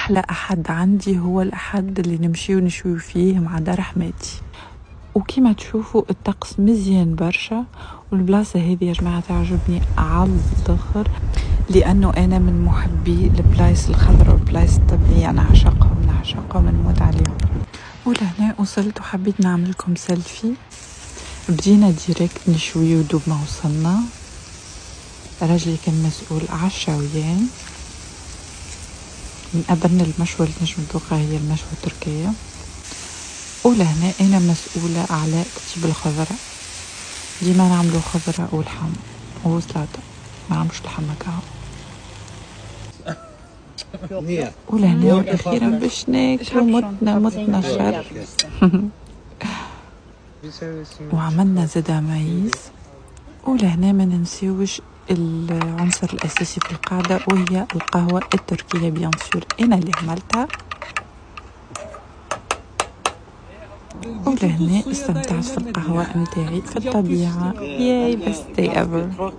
أحلى أحد عندي هو الأحد اللي نمشي ونشوي فيه مع دار حماتي. وكما تشوفوا الطقس مزيان برشا، والبلاصة هذه يا جماعة تعجبني على الآخر، لأنه أنا من محبي البلايص الخضراء والبلايص الطبيعية، نعشقهم نموت عليهم. ولهنا وصلت وحبيت نعملكم سيلفي. بدينا ديريكت نشوي ودوب ما وصلنا. راجلي كان مسؤول على الشويان. من أبن المشوى اللي نجم نذوقها هي المشوى التركية. ولهنا أنا مسؤولة على تطيب الخضرة. ديما نعملو خضرة والحم وسلطة، ما نعملوش اللحم هكا. ولهنا والأخيرا باش ناكلو متنا شر. وعملنا زدا مايز. ولهنا ما ننسيوش العنصر الأساسي في القاعدة، وهي القهوة التركية بيان سور، أنا اللي عملتها. ولهنا استمتعت في القهوة متاعي في الطبيعة. ياي best day ever.